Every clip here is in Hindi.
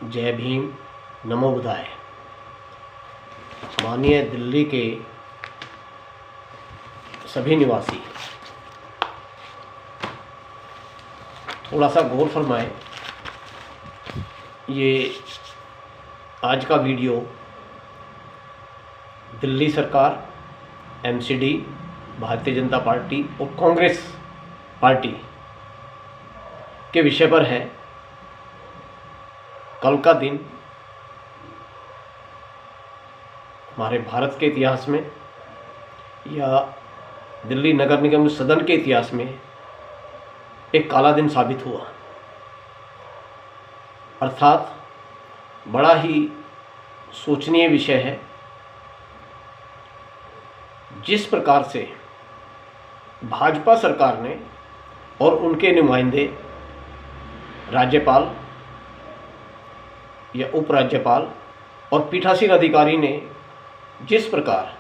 जय भीम, नमो बुद्धाय। माननीय दिल्ली के सभी निवासी थोड़ा सा गौर फरमाएं। ये आज का वीडियो दिल्ली सरकार, एमसीडी, भारतीय जनता पार्टी और कांग्रेस पार्टी के विषय पर है। कल का दिन हमारे भारत के इतिहास में या दिल्ली नगर निगम सदन के इतिहास में एक काला दिन साबित हुआ। अर्थात बड़ा ही सोचनीय विषय है। जिस प्रकार से भाजपा सरकार ने और उनके नुमाइंदे राज्यपाल या उपराज्यपाल और पीठासीन अधिकारी ने जिस प्रकार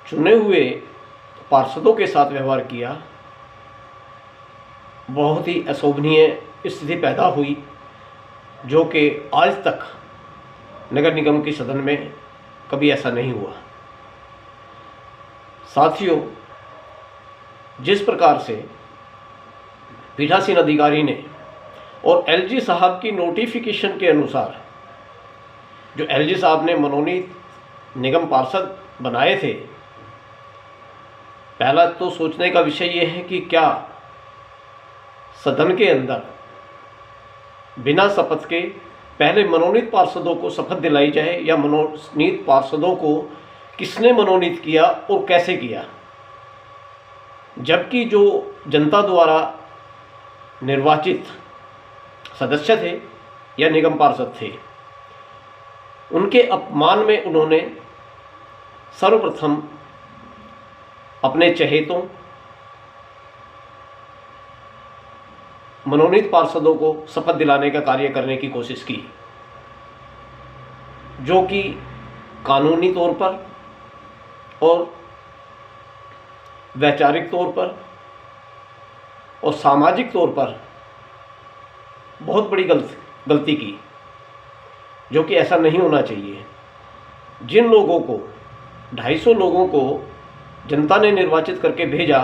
चुने हुए पार्षदों के साथ व्यवहार किया, बहुत ही अशोभनीय स्थिति पैदा हुई, जो कि आज तक नगर निगम के सदन में कभी ऐसा नहीं हुआ। साथियों, जिस प्रकार से पीठासीन अधिकारी ने और एलजी साहब की नोटिफिकेशन के अनुसार जो एलजी साहब ने मनोनीत निगम पार्षद बनाए थे, पहला तो सोचने का विषय यह है कि क्या सदन के अंदर बिना शपथ के पहले मनोनीत पार्षदों को शपथ दिलाई जाए, या मनोनीत पार्षदों को किसने मनोनीत किया और कैसे किया, जबकि जो जनता द्वारा निर्वाचित सदस्य थे या निगम पार्षद थे, उनके अपमान में उन्होंने सर्वप्रथम अपने चहेतों मनोनीत पार्षदों को शपथ दिलाने का कार्य करने की कोशिश की, जो कि कानूनी तौर पर और वैचारिक तौर पर और सामाजिक तौर पर बहुत बड़ी गलती की, जो कि ऐसा नहीं होना चाहिए। जिन लोगों को 250 लोगों को जनता ने निर्वाचित करके भेजा,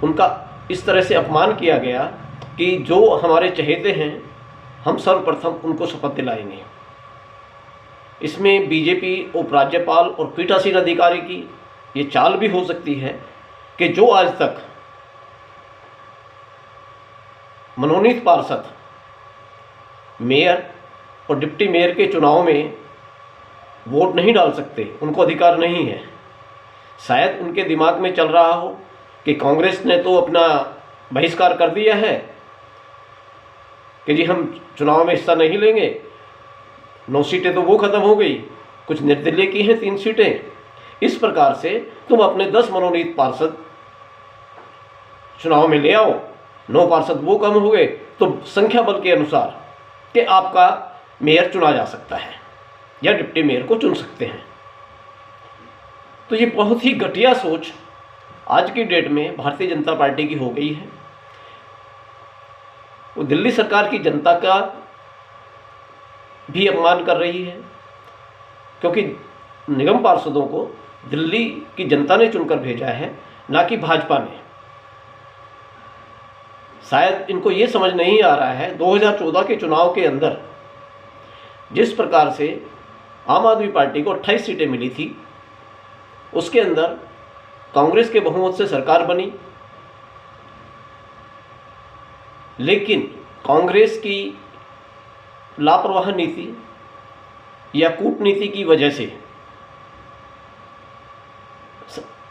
उनका इस तरह से अपमान किया गया कि जो हमारे चहेते हैं, हम सर्वप्रथम उनको शपथ दिलाएंगे। इसमें बीजेपी उपराज्यपाल और पीठासीन अधिकारी की ये चाल भी हो सकती है कि जो आज तक मनोनीत पार्षद मेयर और डिप्टी मेयर के चुनाव में वोट नहीं डाल सकते, उनको अधिकार नहीं है। शायद उनके दिमाग में चल रहा हो कि कांग्रेस ने तो अपना बहिष्कार कर दिया है कि जी हम चुनाव में हिस्सा नहीं लेंगे, 9 सीटें तो वो ख़त्म हो गई, कुछ निर्दलीय की हैं 3 सीटें। इस प्रकार से तुम अपने 10 मनोनीत पार्षद चुनाव में ले आओ, 9 पार्षद वो कम हो गए, तो संख्या बल के अनुसार कि आपका मेयर चुना जा सकता है या डिप्टी मेयर को चुन सकते हैं। तो ये बहुत ही घटिया सोच आज की डेट में भारतीय जनता पार्टी की हो गई है। वो दिल्ली सरकार की जनता का भी अपमान कर रही है, क्योंकि निगम पार्षदों को दिल्ली की जनता ने चुनकर भेजा है, ना कि भाजपा ने। शायद इनको ये समझ नहीं आ रहा है 2014 के चुनाव के अंदर जिस प्रकार से आम आदमी पार्टी को 28 सीटें मिली थी, उसके अंदर कांग्रेस के बहुमत से सरकार बनी, लेकिन कांग्रेस की लापरवाह नीति या कूटनीति की वजह से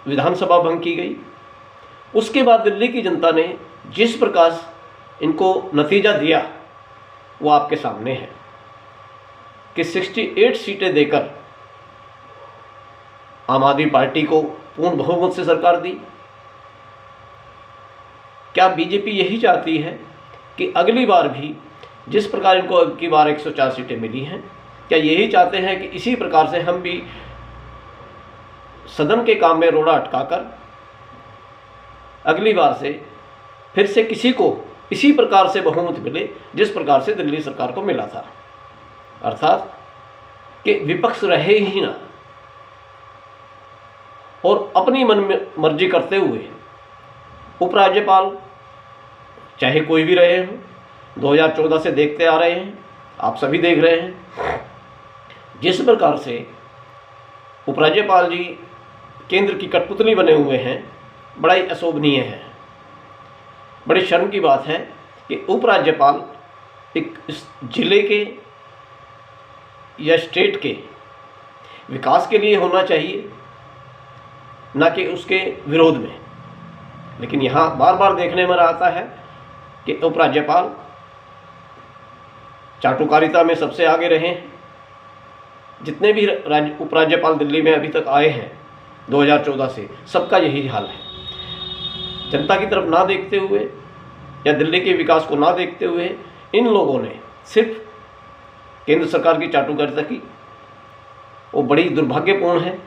विधानसभा भंग की गई। उसके बाद दिल्ली की जनता ने जिस प्रकार इनको नतीजा दिया, वो आपके सामने है कि 68 सीटें देकर आम आदमी पार्टी को पूर्ण बहुमत से सरकार दी। क्या बीजेपी यही चाहती है कि अगली बार भी जिस प्रकार इनको अब की बार 104 सीटें मिली हैं, क्या यही चाहते हैं कि इसी प्रकार से हम भी सदन के काम में रोड़ा अटकाकर अगली बार से फिर से किसी को इसी प्रकार से बहुमत मिले जिस प्रकार से दिल्ली सरकार को मिला था। अर्थात कि विपक्ष रहे ही ना और अपनी मन में मर्जी करते हुए उपराज्यपाल चाहे कोई भी रहे हो, 2014 से देखते आ रहे हैं, आप सभी देख रहे हैं जिस प्रकार से उपराज्यपाल जी केंद्र की कठपुतली बने हुए हैं, बड़ा ही अशोभनीय है। बड़ी शर्म की बात है कि उपराज्यपाल एक इस जिले के या स्टेट के विकास के लिए होना चाहिए, ना कि उसके विरोध में। लेकिन यहाँ बार बार देखने में आता है कि उपराज्यपाल चाटुकारिता में सबसे आगे रहे हैं। जितने भी उपराज्यपाल दिल्ली में अभी तक आए हैं 2014 से, सबका यही हाल है। जनता की तरफ ना देखते हुए या दिल्ली के विकास को ना देखते हुए इन लोगों ने सिर्फ केंद्र सरकार की चाटुकारिता की, वो बड़ी दुर्भाग्यपूर्ण है।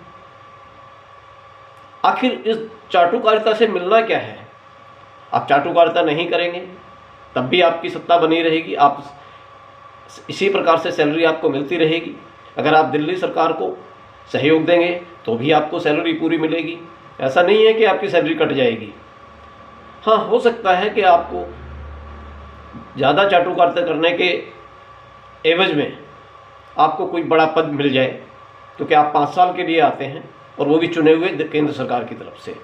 आखिर इस चाटुकारिता से मिलना क्या है? आप चाटुकारिता नहीं करेंगे तब भी आपकी सत्ता बनी रहेगी, आप इसी प्रकार से सैलरी आपको मिलती रहेगी। अगर आप दिल्ली सरकार को सहयोग देंगे तो भी आपको सैलरी पूरी मिलेगी। ऐसा नहीं है कि आपकी सैलरी कट जाएगी। हाँ, हो सकता है कि आपको ज़्यादा चाटुकारिता करने के एवज में आपको कोई बड़ा पद मिल जाए, क्योंकि आप 5 साल के लिए आते हैं और वो भी चुने हुए केंद्र सरकार की तरफ से,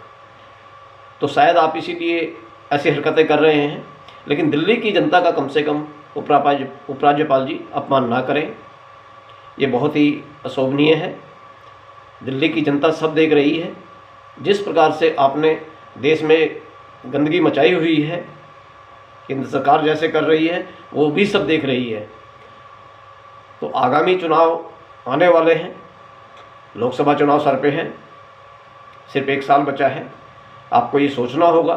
तो शायद आप इसीलिए ऐसी हरकतें कर रहे हैं। लेकिन दिल्ली की जनता का कम से कम उपराज्यपाल जी अपमान ना करें, ये बहुत ही अशोभनीय है। दिल्ली की जनता सब देख रही है जिस प्रकार से आपने देश में गंदगी मचाई हुई है, केंद्र सरकार जैसे कर रही है वो भी सब देख रही है। तो आगामी चुनाव आने वाले हैं, लोकसभा चुनाव सर पे हैं, सिर्फ 1 साल बचा है। आपको ये सोचना होगा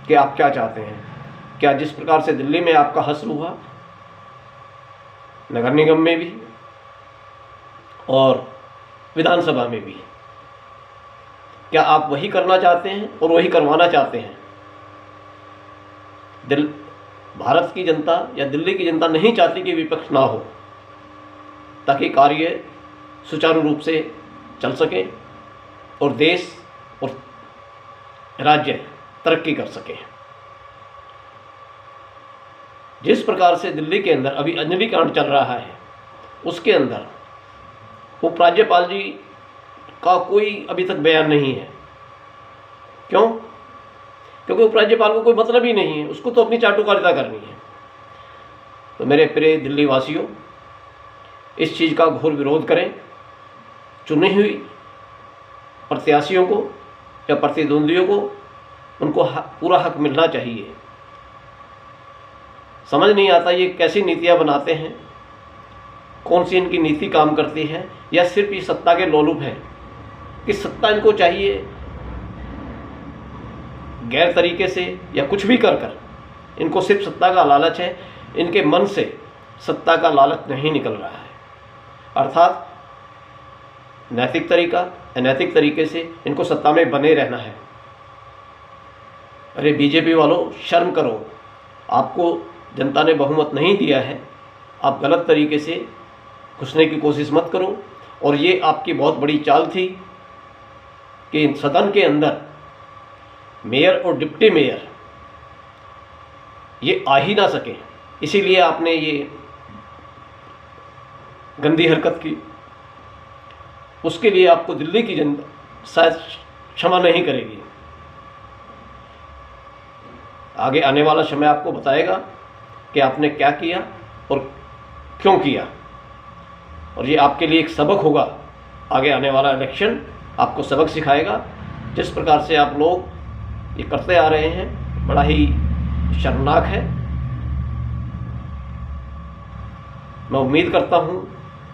कि आप क्या चाहते हैं। क्या जिस प्रकार से दिल्ली में आपका हश्र हुआ, नगर निगम में भी और विधानसभा में भी, क्या आप वही करना चाहते हैं और वही करवाना चाहते हैं? भारत की जनता या दिल्ली की जनता नहीं चाहती कि विपक्ष ना हो, ताकि कार्य सुचारू रूप से चल सके और देश और राज्य तरक्की कर सके। जिस प्रकार से दिल्ली के अंदर अभी अंजलि कांड चल रहा है, उसके अंदर उपराज्यपाल जी का कोई अभी तक बयान नहीं है। क्यों? क्योंकि उपराज्यपाल को कोई मतलब ही नहीं है, उसको तो अपनी चाटुकारिता करनी है। तो मेरे प्रिय दिल्ली वासियों, इस चीज़ का घोर विरोध करें। चुनी हुई प्रत्याशियों को या प्रतिद्वंदियों को उनको पूरा हक मिलना चाहिए। समझ नहीं आता ये कैसी नीतियाँ बनाते हैं, कौन सी इनकी नीति काम करती है, या सिर्फ ये सत्ता के लोलुप हैं कि सत्ता इनको चाहिए गैर तरीके से या कुछ भी कर इनको सिर्फ सत्ता का लालच है। इनके मन से सत्ता का लालच नहीं निकल रहा है, अर्थात नैतिक तरीका अनैतिक तरीके से इनको सत्ता में बने रहना है। अरे बीजेपी वालों, शर्म करो। आपको जनता ने बहुमत नहीं दिया है, आप गलत तरीके से घुसने की कोशिश मत करो। और ये आपकी बहुत बड़ी चाल थी कि सदन के अंदर मेयर और डिप्टी मेयर ये आ ही ना सके, इसीलिए आपने ये गंदी हरकत की। उसके लिए आपको दिल्ली की जनता शायद क्षमा नहीं करेगी। आगे आने वाला समय आपको बताएगा कि आपने क्या किया और क्यों किया, और ये आपके लिए एक सबक होगा। आगे आने वाला इलेक्शन आपको सबक सिखाएगा। जिस प्रकार से आप लोग ये करते आ रहे हैं, बड़ा ही शर्मनाक है। मैं उम्मीद करता हूँ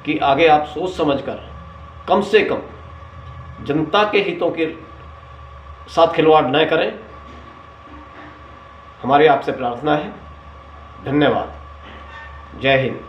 कि आगे आप सोच समझकर कम से कम जनता के हितों के साथ खिलवाड़ न करें। हमारी आपसे प्रार्थना है। धन्यवाद। जय हिंद।